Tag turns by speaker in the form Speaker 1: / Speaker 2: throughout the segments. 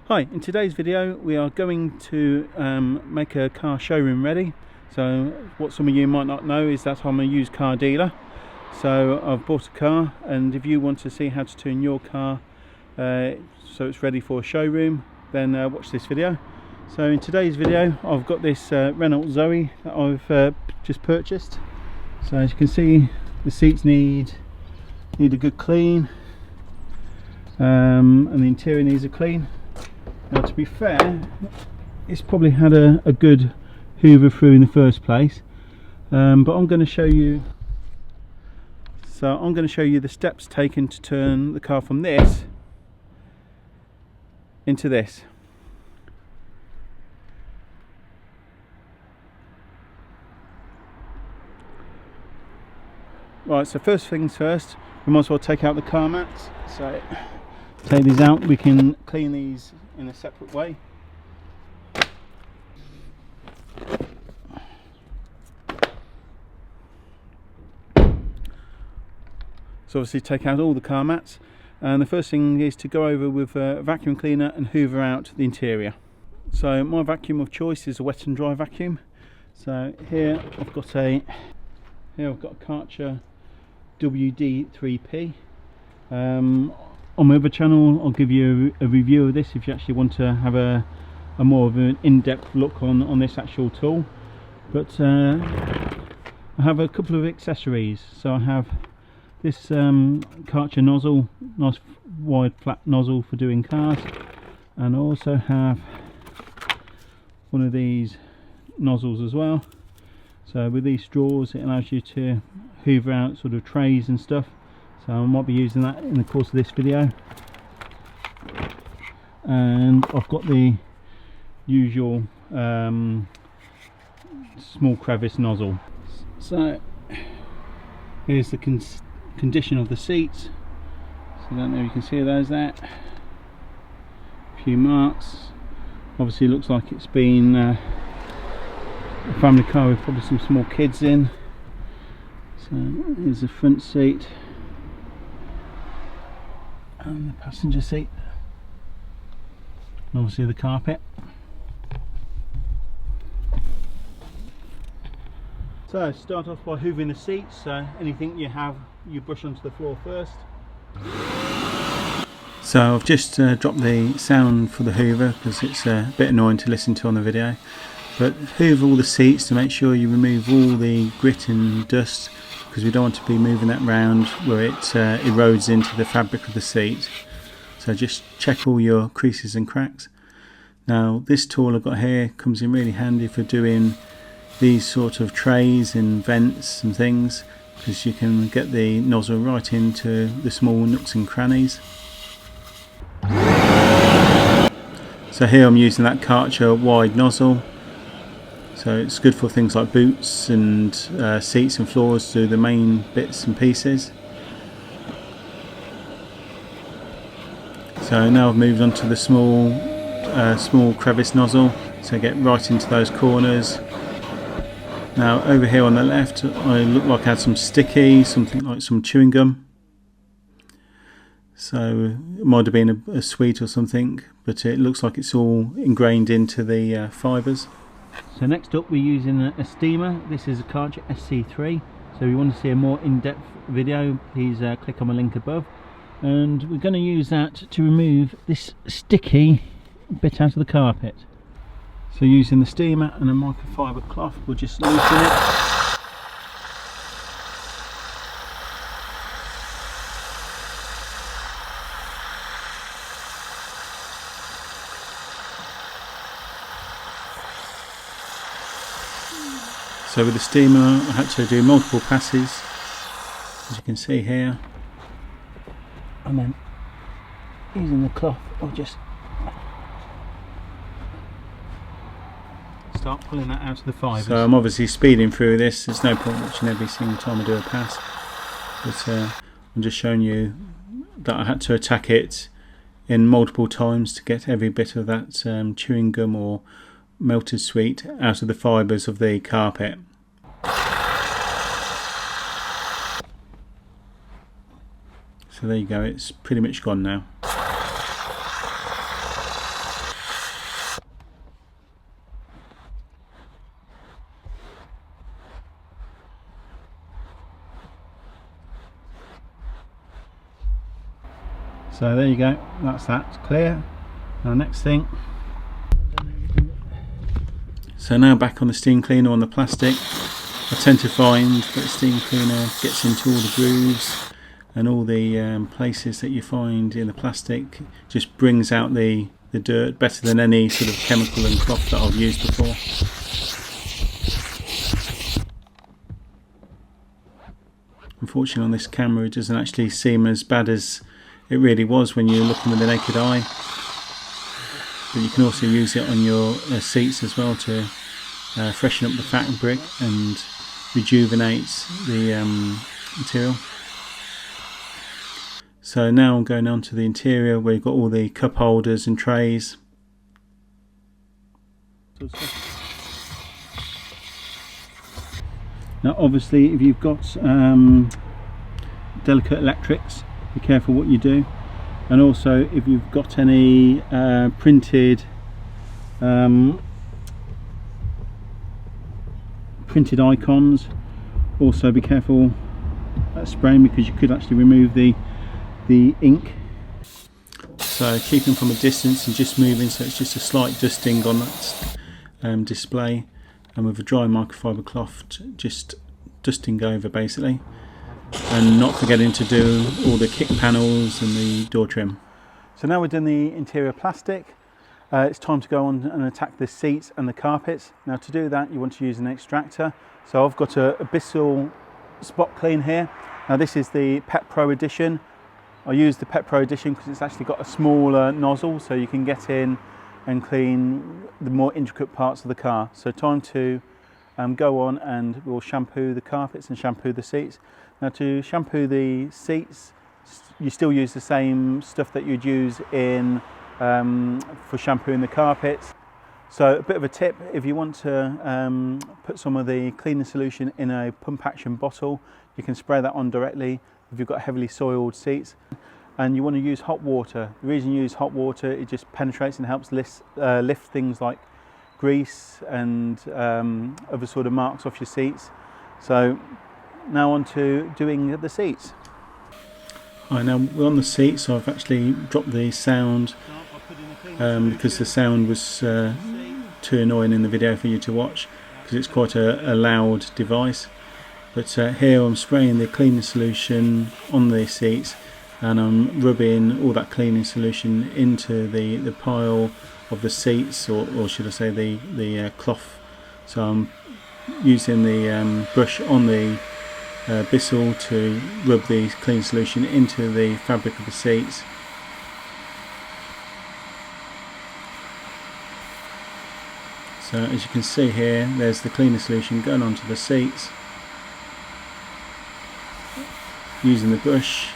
Speaker 1: Hi, in today's video we are going to make a car showroom ready. So what some of you might not know is that I'm a used car dealer. So I've bought a car, and if you want to see how to turn your car so it's ready for a showroom, then watch this video. So in today's video I've got this Renault Zoe that I've just purchased. So as you can see, the seats need a good clean, and the interior needs a clean. Now, to be fair, it's probably had a good hoover through in the first place, but I'm going to show you. So I'm going to show you the steps taken to turn the car from this into this. Right, so first things first, we might as well take out the car mats. So take these out, we can clean these in a separate way. So obviously take out all the car mats, and the first thing is to go over with a vacuum cleaner and hoover out the interior. So my vacuum of choice is a wet and dry vacuum. So here I've got a Karcher WD3P. On my other channel I'll give you a review of this if you actually want to have a more of an in-depth look on this actual tool. But I have a couple of accessories. So I have this Karcher nozzle, nice wide flat nozzle for doing cars, and I also have one of these nozzles as well. So with these straws it allows you to hoover out sort of trays and stuff. So I might be using that in the course of this video. And I've got the usual small crevice nozzle. So here's the condition of the seats. So I don't know if you can see those there. A few marks. Obviously it looks like it's been a family car with probably some small kids in. So here's the front seat and the passenger seat, and obviously the carpet. So start off by hoovering the seats. So anything you have, you brush onto the floor first. So I've just dropped the sound for the hoover because it's a bit annoying to listen to on the video. But hoover all the seats to make sure you remove all the grit and dust, because we don't want to be moving that round where it erodes into the fabric of the seat. So just check all your creases and cracks. Now this tool I've got here comes in really handy for doing these sort of trays and vents and things, because you can get the nozzle right into the small nooks and crannies. So here I'm using that Karcher wide nozzle. So it's good for things like boots and seats and floors, to do the main bits and pieces. So now I've moved on to the small crevice nozzle, so get right into those corners. Now over here on the left I look like I had some sticky, something like some chewing gum. So it might have been a sweet or something, but it looks like it's all ingrained into the fibres. So next up we're using a steamer. This is a Karcher SC3. So if you want to see a more in-depth video, please click on the link above. And we're going to use that to remove this sticky bit out of the carpet. So using the steamer and a microfiber cloth, we'll just loosen it. So with the steamer I had to do multiple passes, as you can see here, and then using the cloth I'll just start pulling that out of the fibres. So I'm obviously speeding through this, there's no point watching every single time I do a pass, but I'm just showing you that I had to attack it in multiple times to get every bit of that chewing gum or melted sweet out of the fibres of the carpet. So there you go, it's pretty much gone now. So there you go, that's that clear. Now next thing, so now back on the steam cleaner on the plastic. I tend to find that the steam cleaner gets into all the grooves and all the places that you find in the plastic, just brings out the dirt better than any sort of chemical and cloth that I've used before. Unfortunately on this camera it doesn't actually seem as bad as it really was when you're looking with the naked eye, but you can also use it on your seats as well to freshen up the fabric and rejuvenate the material. So now I'm going on to the interior where you've got all the cup holders and trays. Now obviously if you've got delicate electrics, be careful what you do, and also if you've got any printed icons, also be careful at spraying, because you could actually remove the ink. So keep them from a distance and just moving, so it's just a slight dusting on that display, and with a dry microfiber cloth just dusting over basically, and not forgetting to do all the kick panels and the door trim. So now we've done the interior plastic, it's time to go on and attack the seats and the carpets. Now to do that you want to use an extractor. So I've got a Bissell spot clean here. Now this is the Pet Pro edition. I use the Pet Pro edition because it's actually got a smaller nozzle, so you can get in and clean the more intricate parts of the car. So time to go on and we'll shampoo the carpets and shampoo the seats. Now to shampoo the seats, you still use the same stuff that you'd use in for shampooing the carpets. So a bit of a tip, if you want to put some of the cleaning solution in a pump action bottle, you can spray that on directly if you've got heavily soiled seats. And you want to use hot water. The reason you use hot water, it just penetrates and helps lift things like grease and other sort of marks off your seats. So now on to doing the seats. Right, now we're on the seat, so I've actually dropped the sound because the sound was too annoying in the video for you to watch, because it's quite a loud device. But here I'm spraying the cleaning solution on the seats, and I'm rubbing all that cleaning solution into the pile of the seats, or should I say the cloth. So I'm using the brush on the Bissell to rub the cleaning solution into the fabric of the seats. So as you can see here, there's the cleaning solution going onto the seats. Using the brush,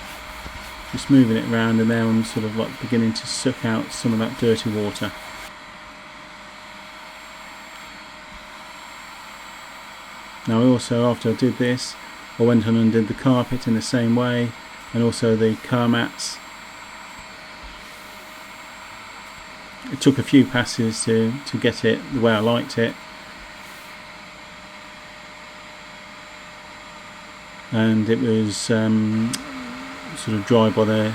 Speaker 1: just moving it around, and now I'm sort of like beginning to suck out some of that dirty water. Now also, after I did this, I went on and did the carpet in the same way, and also the car mats. It took a few passes to get it the way I liked it, and it was sort of dry by it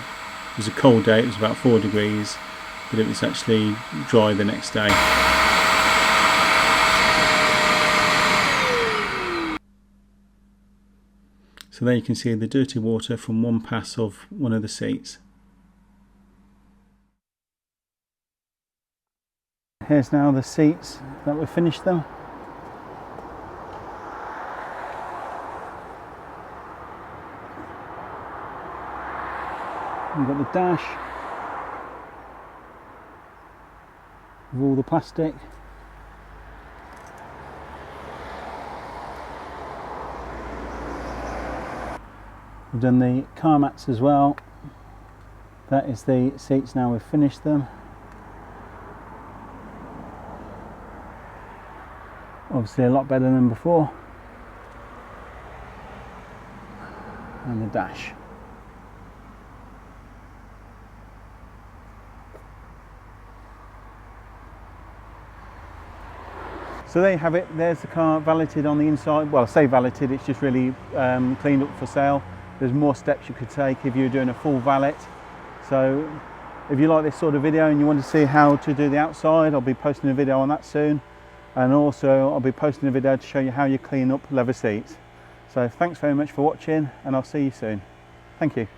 Speaker 1: was a cold day, it was about 4 degrees, but it was actually dry the next day. So there you can see the dirty water from one pass of one of the seats. Here's now the seats that we've finished them. We've got the dash with all the plastic. We've done the car mats as well. That is the seats now we've finished them. Obviously a lot better than before. And the dash. So there you have it, there's the car valeted on the inside. Well, I say valeted, it's just really cleaned up for sale. There's more steps you could take if you're doing a full valet. So if you like this sort of video and you want to see how to do the outside, I'll be posting a video on that soon, and also I'll be posting a video to show you how you clean up leather seats. So thanks very much for watching, and I'll see you soon. Thank you.